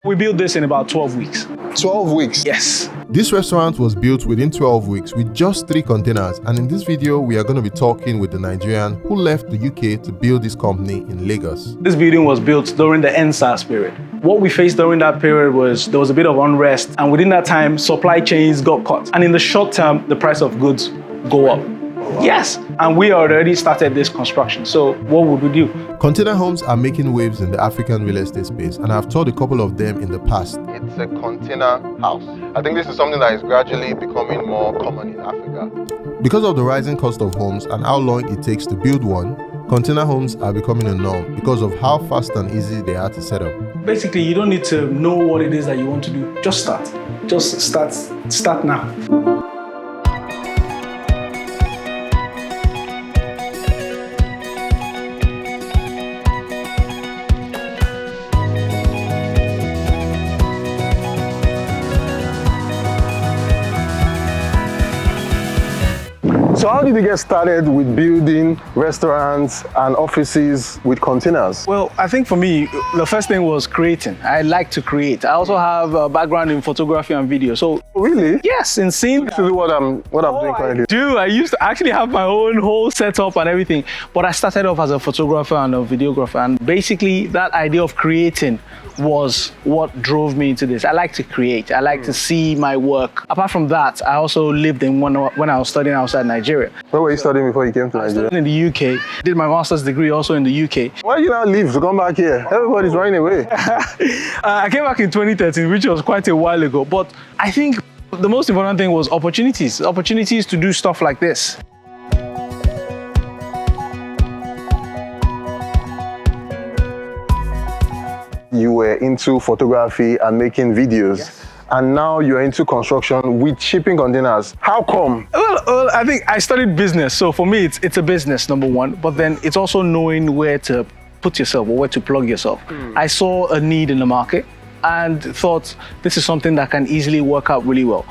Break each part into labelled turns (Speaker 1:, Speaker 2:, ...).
Speaker 1: We built this in about 12 weeks.
Speaker 2: 12 weeks?
Speaker 1: Yes.
Speaker 3: This restaurant was built within 12 weeks with just 3 containers, and in this video we are going to be talking with the Nigerian who left the UK to build this company in Lagos.
Speaker 1: This building was built during the NSAS period. What we faced during that period was there was a bit of unrest, and within that time supply chains got cut, and in the short term the price of goods go up. Yes, and we already started this construction, so what would we do?
Speaker 3: Container homes are making waves in the African real estate space, and I've toured a couple of them in the past.
Speaker 2: It's a container house. I think this is something that is gradually becoming more common in Africa.
Speaker 3: Because of the rising cost of homes and how long it takes to build one, container homes are becoming a norm because of how fast and easy they are to set up.
Speaker 1: Basically, you don't need to know what it is that you want to do. Just start. Just start now.
Speaker 2: So how did you get started with building restaurants and offices with containers?
Speaker 1: Well, I think for me, the first thing was creating. I like to create. I also have a background in photography and video. So
Speaker 2: really?
Speaker 1: yes, in scene.
Speaker 2: This is what I'm doing currently.
Speaker 1: I used to actually have my own whole setup and everything. But I started off as a photographer and a videographer. And basically that idea of creating was what drove me into this. I like to create. I like to see my work. Apart from that, I also lived in when I was studying outside Nigeria.
Speaker 2: Where were you studying before you came to Nigeria?
Speaker 1: In the UK. Did my master's degree also in the UK.
Speaker 2: Why did you now leave to come back here? Everybody's running away.
Speaker 1: I came back in 2013, which was quite a while ago. But I think the most important thing was opportunities. Opportunities to do stuff like this.
Speaker 2: You were into photography and making videos. Yes. And now you're into construction with shipping containers. How come?
Speaker 1: Well, I think I studied business. So for me, it's a business, number one. But then it's also knowing where to put yourself or where to plug yourself. I saw a need in the market and thought this is something that can easily work out really well.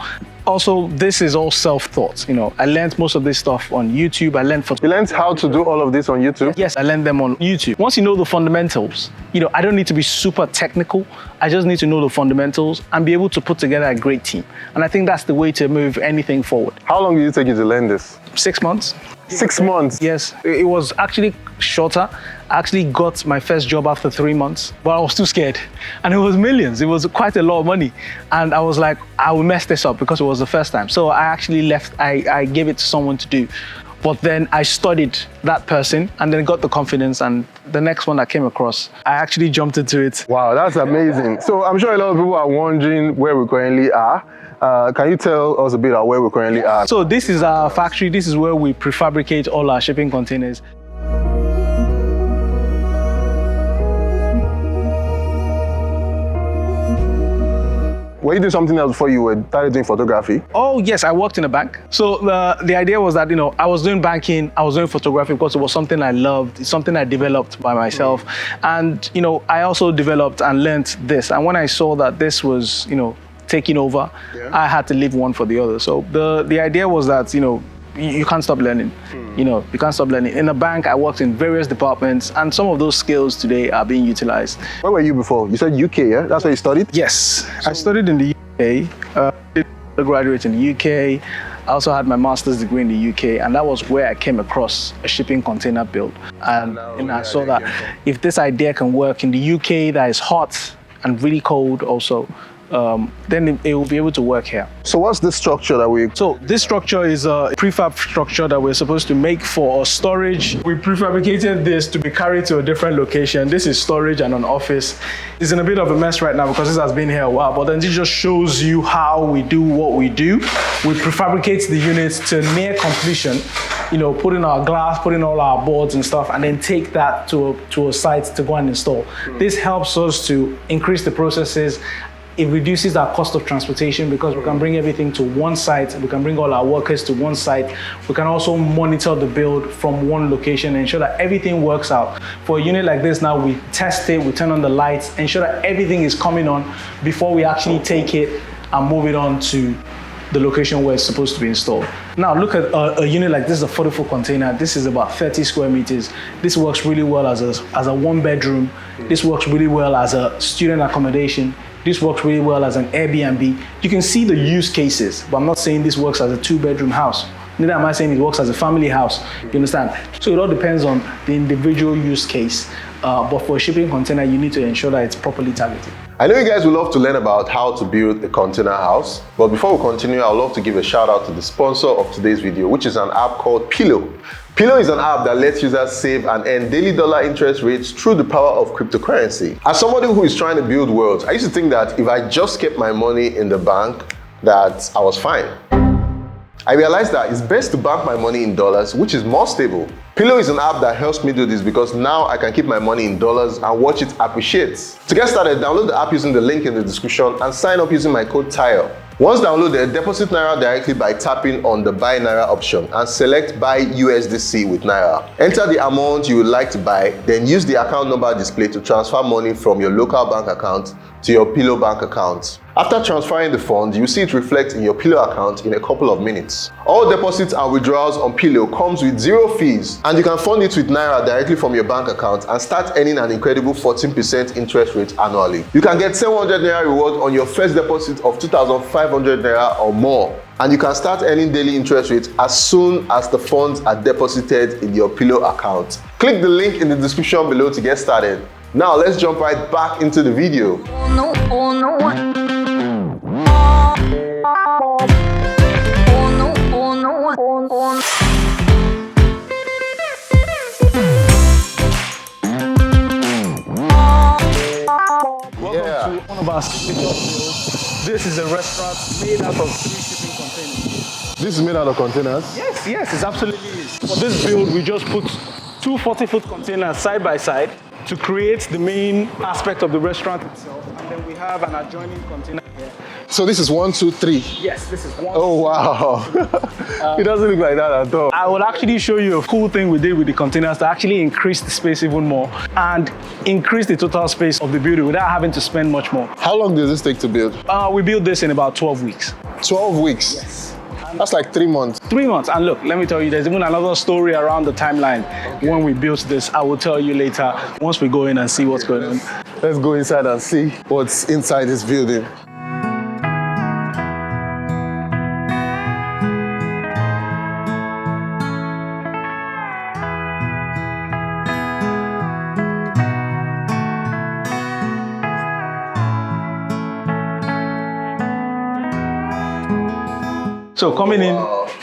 Speaker 1: Also, this is all self-taught. I learned most of this stuff on YouTube.
Speaker 2: You learned how to do all of this on YouTube?
Speaker 1: Yes, I learned them on YouTube. Once you know the fundamentals, I don't need to be super technical. I just need to know the fundamentals and be able to put together a great team. And I think that's the way to move anything forward.
Speaker 2: How long did it take you to learn this?
Speaker 1: 6 months.
Speaker 2: 6 months?
Speaker 1: Yes, it was actually shorter. I actually got my first job after 3 months, but I was too scared. And it was millions. It was quite a lot of money. And I was like, I will mess this up because it was the first time. So I actually left. I gave it to someone to do. But then I studied that person and then got the confidence, and the next one that came across, I actually jumped into it.
Speaker 2: Wow, that's amazing. So I'm sure a lot of people are wondering where we currently are. Can you tell us a bit about where we currently are?
Speaker 1: So this is our factory. This is where we prefabricate all our shipping containers.
Speaker 2: Were you doing something else before you started doing photography?
Speaker 1: Oh yes, I worked in a bank. So the idea was that I was doing banking, I was doing photography because it was something I loved. It's something I developed by myself, and I also developed and learned this. And when I saw that this was taking over, I had to leave one for the other. So the idea was that you can't stop learning. You can't stop learning. In a bank, I worked in various departments, and some of those skills today are being utilized.
Speaker 2: Where were you before? You said UK, yeah? That's where you studied?
Speaker 1: Yes, I studied in the UK. Did a graduate in the UK. I also had my master's degree in the UK, and that was where I came across a shipping container build. And I saw that if this idea can work in the UK, that is hot and really cold also, then it will be able to work here.
Speaker 2: So what's the structure that we...
Speaker 1: So this structure is a prefab structure that we're supposed to make for storage. We prefabricated this to be carried to a different location. This is storage and an office. It's in a bit of a mess right now because this has been here a while, but then it just shows you how we do what we do. We prefabricate the units to near completion, put in our glass, put in all our boards and stuff, and then take that to a site to go and install. This helps us to increase the processes. It reduces our cost of transportation because we can bring everything to one site. We can bring all our workers to one site. We can also monitor the build from one location and ensure that everything works out. For a unit like this now, we test it, we turn on the lights, ensure that everything is coming on before we actually take it and move it on to the location where it's supposed to be installed. Now look at a unit like this, is a 40-foot container. This is about 30 square meters. This works really well as a one bedroom. This works really well as a student accommodation. This works really well as an Airbnb. You can see the use cases, but I'm not saying this works as a 2-bedroom house. Neither am I saying it works as a family house. You understand? So it all depends on the individual use case. But for a shipping container, you need to ensure that it's properly targeted.
Speaker 3: I know you guys would love to learn about how to build a container house, but before we continue, I would love to give a shout out to the sponsor of today's video, which is an app called Pillow. Pillow is an app that lets users save and earn daily dollar interest rates through the power of cryptocurrency. As somebody who is trying to build worlds, I used to think that if I just kept my money in the bank, that I was fine. I realized that it's best to bank my money in dollars, which is more stable. Pillow is an app that helps me do this because now I can keep my money in dollars and watch it appreciate. To get started, download the app using the link in the description and sign up using my code TILE. Once downloaded, deposit Naira directly by tapping on the Buy Naira option and select Buy USDC with Naira. Enter the amount you would like to buy, then use the account number displayed to transfer money from your local bank account to your Pillow bank account. After transferring the funds, you see it reflect in your Pillow account in a couple of minutes. All deposits and withdrawals on Pillow comes with 0 fees, and you can fund it with Naira directly from your bank account and start earning an incredible 14% interest rate annually. You can get 700 Naira reward on your first deposit of 2,500 Naira or more, and you can start earning daily interest rates as soon as the funds are deposited in your Pillow account. Click the link in the description below to get started. Now let's jump right back into the video.
Speaker 4: Oh no, oh no. Oh no, oh no, oh no.
Speaker 1: Welcome to one of our signature builds. This is a restaurant made out of 3 shipping containers.
Speaker 3: This is made out of containers?
Speaker 1: Yes, it absolutely is. For this build, we just put 2 40-foot containers side by side to create the main aspect of the restaurant itself, and then we have an adjoining container here.
Speaker 3: So this is 1, 2, 3.
Speaker 1: Yes, this is one.
Speaker 3: Oh wow. It doesn't look like that at all.
Speaker 1: I will actually show you a cool thing we did with the containers to actually increase the space even more and increase the total space of the building without having to spend much more.
Speaker 3: How long does this take to build?
Speaker 1: We built this in about 12 weeks.
Speaker 3: 12 weeks?
Speaker 1: Yes.
Speaker 3: That's like 3 months.
Speaker 1: 3 months. And look, let me tell you, there's even another story around the timeline when we built this. I will tell you later once we go in and see what's going on.
Speaker 3: Let's go inside and see what's inside this building.
Speaker 1: So coming in,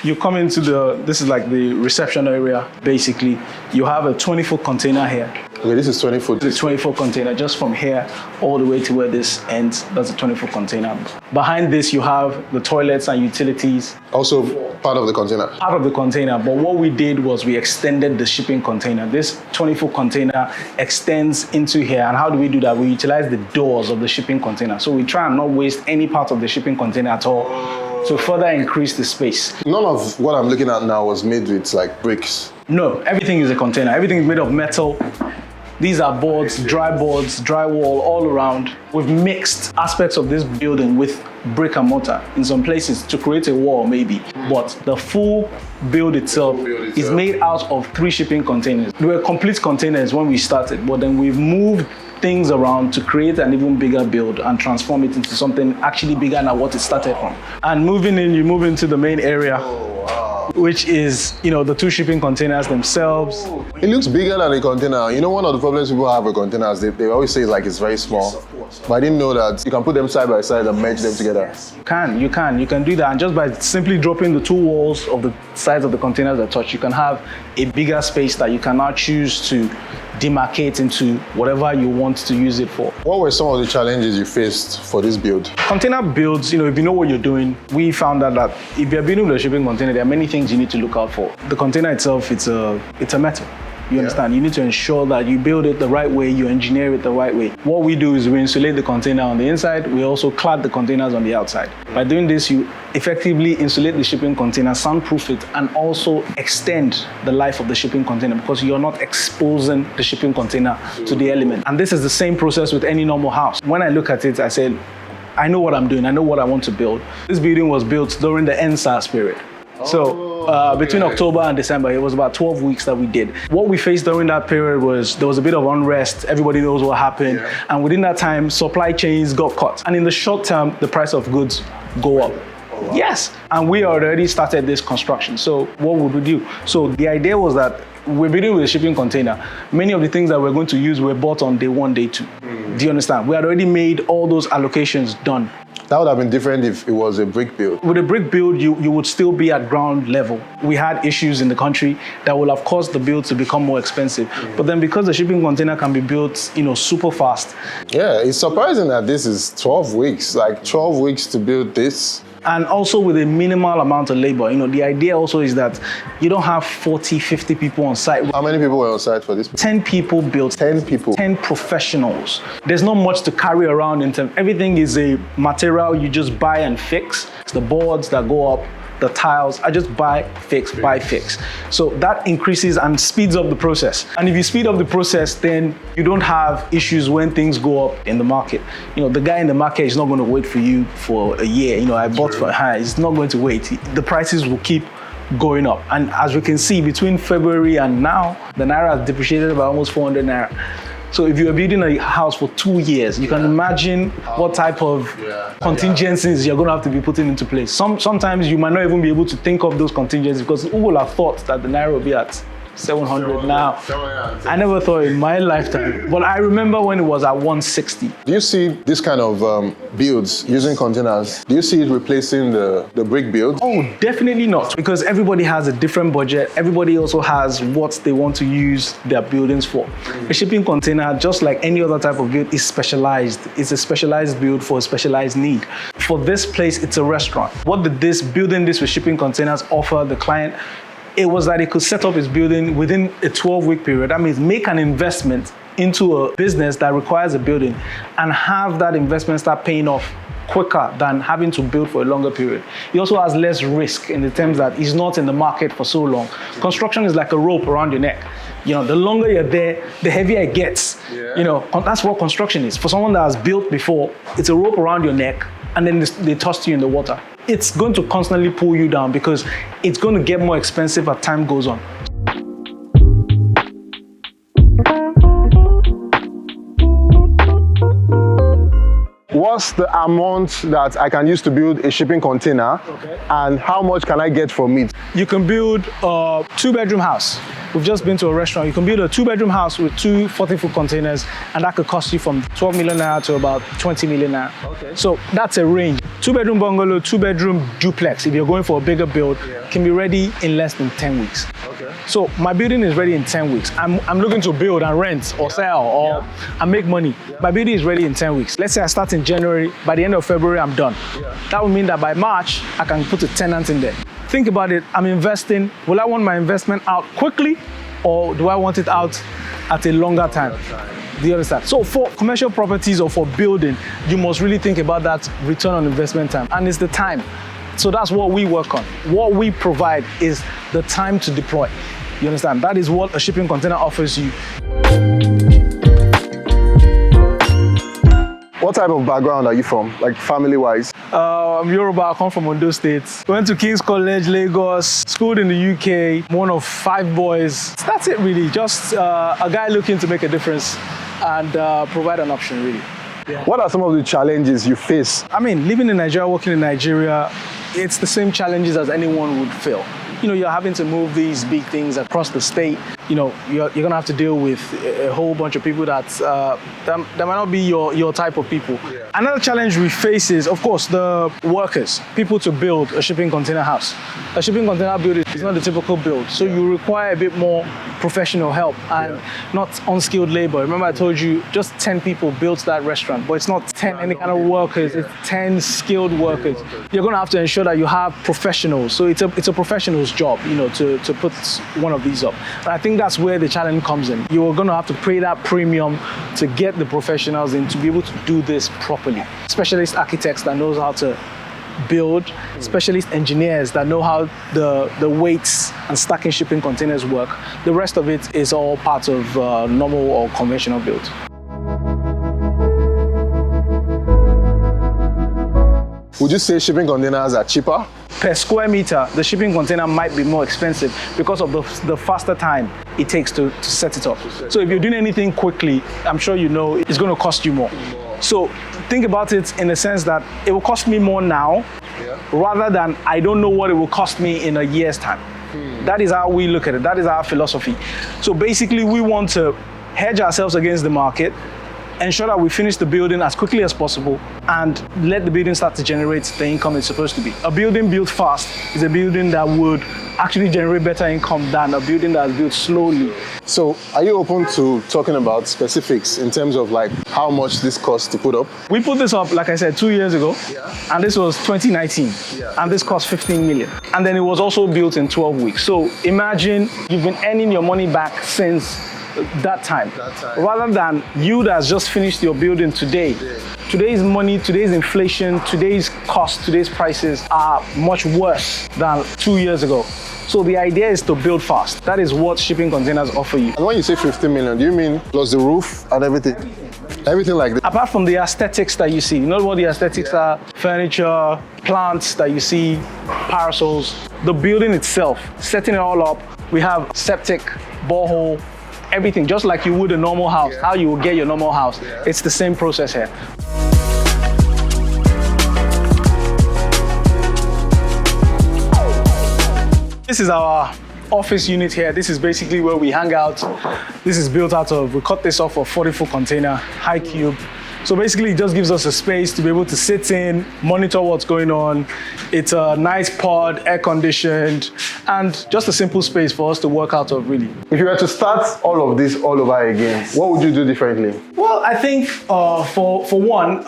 Speaker 1: you come into this is like the reception area, basically. You have a 20-foot container here.
Speaker 3: Okay, this is 20 foot.
Speaker 1: It's a 20-foot container, just from here all the way to where this ends. That's a 20-foot container. Behind this, you have the toilets and utilities.
Speaker 3: Also part of the container.
Speaker 1: Part of the container, but what we did was we extended the shipping container. This 20-foot container extends into here, and how do we do that? We utilize the doors of the shipping container. So we try and not waste any part of the shipping container at all to further increase the space.
Speaker 3: None of what I'm looking at now was made with like bricks.
Speaker 1: No, everything is a container. Everything is made of metal. These are boards, drywall all around. We've mixed aspects of this building with brick and mortar in some places to create a wall maybe, but the full build itself is made out of 3 shipping containers. They were complete containers when we started, but then we've moved things around to create an even bigger build and transform it into something actually bigger than what it started from. And moving in, you move into the main area, which is, the 2 shipping containers themselves.
Speaker 3: It looks bigger than a container. You know, one of the problems people have with containers, they always say like it's very small.
Speaker 1: Yes, of course.
Speaker 3: But I didn't know that you can put them side by side and merge them together.
Speaker 1: You can do that, and just by simply dropping the 2 walls of the sides of the containers that touch, you can have a bigger space that you can now choose to demarcate into whatever you want to use it for.
Speaker 3: What were some of the challenges you faced for this build?
Speaker 1: Container builds, if you know what you're doing, we found out that if you're building with a shipping container, there are many things you need to look out for. The container itself, it's a metal. You understand? You need to ensure that you build it the right way, you engineer it the right way. What we do is we insulate the container on the inside, we also clad the containers on the outside. By doing this, you effectively insulate the shipping container, soundproof it, and also extend the life of the shipping container because you're not exposing the shipping container to the element. And this is the same process with any normal house. When I look at it, I said, I know what I'm doing, I know what I want to build. This building was built during the NSAS period. So Between October and December, it was about 12 weeks that we did. What we faced during that period was there was a bit of unrest. Everybody knows what happened.
Speaker 3: Yeah.
Speaker 1: And within that time, supply chains got cut. And in the short term, the price of goods go up.
Speaker 3: Oh, wow.
Speaker 1: Yes. And we already started this construction. So what would we do? So the idea was that we're building with a shipping container. Many of the things that we're going to use were bought on day one, day two. Do you understand? We had already made all those allocations done.
Speaker 3: That would have been different if it was a brick build.
Speaker 1: With a brick build, you would still be at ground level. We had issues in the country that will have caused the build to become more expensive. But then because the shipping container can be built, super fast.
Speaker 3: Yeah, it's surprising that this is 12 weeks, like 12 weeks to build this.
Speaker 1: And also with a minimal amount of labor. The idea also is that you don't have 40, 50 people on site.
Speaker 3: How many people were on site for this?
Speaker 1: 10 people built.
Speaker 3: 10 people.
Speaker 1: 10 professionals. There's not much to carry around in terms. Everything is a material you just buy and fix. It's the boards that go up, the tiles. I just buy, fix, buy, fix. So that increases and speeds up the process. And if you speed up the process, then you don't have issues when things go up in the market. The guy in the market is not going to wait for you for a year. I bought for high. It's not going to wait. The prices will keep going up. And as we can see, between February and now, the Naira has depreciated by almost 400 Naira. So if you are building a house for 2 years, you can imagine what type of contingencies you're going to have to be putting into place. Sometimes you might not even be able to think of those contingencies because who will have thought that the Naira will be at 700 now? I never thought in my lifetime, but I remember when it was at 160.
Speaker 3: Do you see this kind of builds using containers? Do you see it replacing the brick build?
Speaker 1: Oh, definitely not, because everybody has a different budget. Everybody also has what they want to use their buildings for. A shipping container, just like any other type of build, is specialized. It's a specialized build for a specialized need. For this place, it's a restaurant. What did building this with shipping containers offer the client? It was that he could set up his building within a 12-week period. That means make an investment into a business that requires a building and have that investment start paying off quicker than having to build for a longer period. He also has less risk in the terms that he's not in the market for so long. Construction is like a rope around your neck. The longer you're there, the heavier it gets. That's what construction is. For someone that has built before, it's a rope around your neck and then they toss you in the water. It's going to constantly pull you down because it's going to get more expensive as time goes on.
Speaker 2: What's the amount that I can use to build a shipping container, and how much can I get from it?
Speaker 1: You can build a 2-bedroom house. We've just been to a restaurant. You can build a 2-bedroom house with 2 40-foot containers, and that could cost you from 12 million naira to about 20 million naira. So that's a range. 2-bedroom bungalow, 2-bedroom duplex, if you're going for a bigger build, can be ready in less than 10 weeks. So my building is ready in 10 weeks. I'm looking to build and rent or sell or and make money. My building is ready in 10 weeks. Let's say I start in January, by the end of February, I'm done. That would mean that by March, I can put a tenant in there. Think about it, I'm investing. Will I want my investment out quickly or do I want it out at a longer time? Do you understand? So for commercial properties or for building, you must really think about that return on investment time, and it's the time. So that's what we work on. What we provide is the time to deploy. You understand? That is what a shipping container offers you.
Speaker 2: What type of background are you from, like family-wise?
Speaker 1: I'm Yoruba, I come from Ondo State. Went to King's College, Lagos, schooled in the UK, one of 5 boys. That's it really, just a guy looking to make a difference and provide an option really.
Speaker 2: What are some of the challenges you face?
Speaker 1: I mean, living in Nigeria, working in Nigeria, it's the same challenges as anyone would feel. You're having to move these big things across the state. You're gonna have to deal with a whole bunch of people that might not be your type of people. Another challenge we face is, of course, the workers, people to build a shipping container house. A shipping container build is not the typical build, so you require a bit more professional help and not unskilled labor. Remember I told you just 10 people built that restaurant, but it's not 10 any kind of workers, it's 10 skilled workers. You're gonna have to ensure that you have professionals, so it's a professional's job, to put one of these up. And I think that's where the challenge comes in. You're gonna have to pay that premium to get the professionals in to be able to do this properly. Specialist architects that knows how to build, specialist engineers that know how the weights and stacking shipping containers work. The rest of it is all part of normal or conventional build.
Speaker 2: Would you say shipping containers are cheaper?
Speaker 1: per square meter, the shipping container might be more expensive because of the faster time it takes to set it up. So if you're doing anything quickly, I'm sure you know it's going to cost you more. So think about it in the sense that it will cost me more now rather than I don't know what it will cost me in a year's time. That is how we look at it. That is our philosophy. So basically, we want to hedge ourselves against the market, ensure that we finish the building as quickly as possible, and let the building start to generate the income it's supposed to be. A building built fast is a building that would actually generate better income than a building that is built slowly.
Speaker 2: So are you open to talking about specifics in terms of like how much this costs to put up?
Speaker 1: We put this up, like I said, 2 years ago, and this was 2019, and this cost 15 million. And then it was also built in 12 weeks. So imagine you've been earning your money back since that time, rather than you that's just finished your building today. Today's money, today's inflation, today's cost, today's prices are much worse than 2 years ago. So the idea is to build fast. That is what shipping containers offer you.
Speaker 2: And when you say 15 million, do you mean plus the roof and everything? Everything like that?
Speaker 1: Apart from the aesthetics that you see, you know what the aesthetics are? Furniture, plants that you see, parasols, the building itself, setting it all up. We have septic, borehole, everything, just like you would a normal house, how you would get your normal house. It's the same process here. This is our office unit here. This is basically where we hang out. This is built out of, we cut this off of 40-foot container, high cube. So basically it just gives us a space to be able to sit in, monitor what's going on. It's a nice pod, air conditioned, and just a simple space for us to work out of, really.
Speaker 2: If you were to start all of this all over again, what would you do differently?
Speaker 1: Well, I think for one,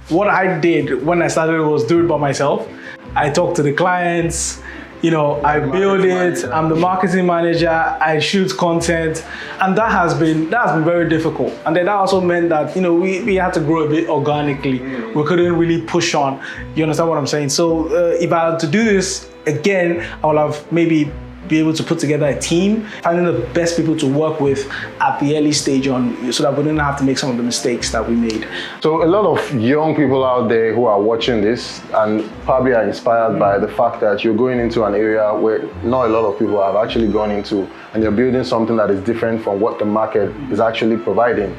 Speaker 1: what I did when I started was do it by myself. I talked to the clients, you know, I build it, I'm the marketing manager, I shoot content, and that has been very difficult. And then that also meant that, you know, we had to grow a bit organically. We couldn't really push on. You understand what I'm saying? So if I had to do this again, I would have maybe be able to put together a team, finding the best people to work with at the early stage on, so that we didn't have to make some of the mistakes that we made.
Speaker 2: So a lot of young people out there who are watching this and probably are inspired by the fact that you're going into an area where not a lot of people have actually gone into, and you're building something that is different from what the market is actually providing.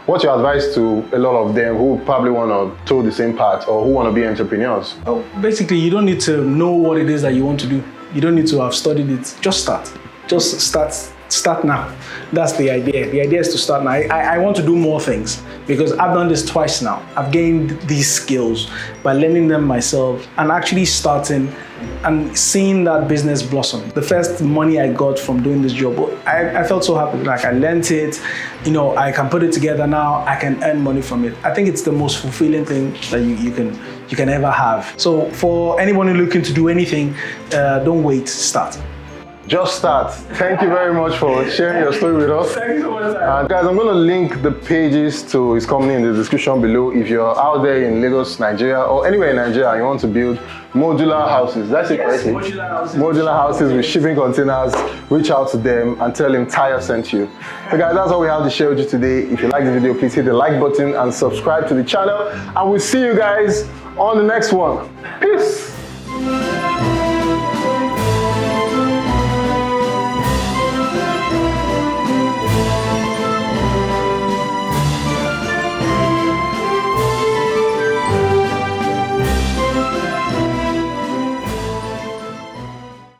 Speaker 2: What's your advice to a lot of them who probably want to toe the same path or who want to be entrepreneurs?
Speaker 1: Oh, basically, you don't need to know what it is that you want to do. You don't need to have studied it. Just start. Just start now. That's the idea. The idea is to start now. I want to do more things because I've done this twice now. I've gained these skills by learning them myself and actually starting and seeing that business blossom. The first money I got from doing this job, I felt so happy. Like I learned it, you know, I can put it together now, I can earn money from it. I think it's the most fulfilling thing that you can ever have. So for anyone who's looking to do anything, don't wait, start.
Speaker 2: Just start. Thank you very much for sharing your story with us.
Speaker 1: Thank you so much.
Speaker 2: Guys, I'm going to link the pages to his company in the description below. If you're out there in Lagos, Nigeria, or anywhere in Nigeria and you want to build modular houses, that's it,
Speaker 1: Yes,
Speaker 2: correctly? Modular houses with shipping containers, reach out to them and tell him Tyre sent you. So guys, that's all we have to share with you today. If you like the video, please hit the like button and subscribe to the channel. And we'll see you guys on the next one. Peace.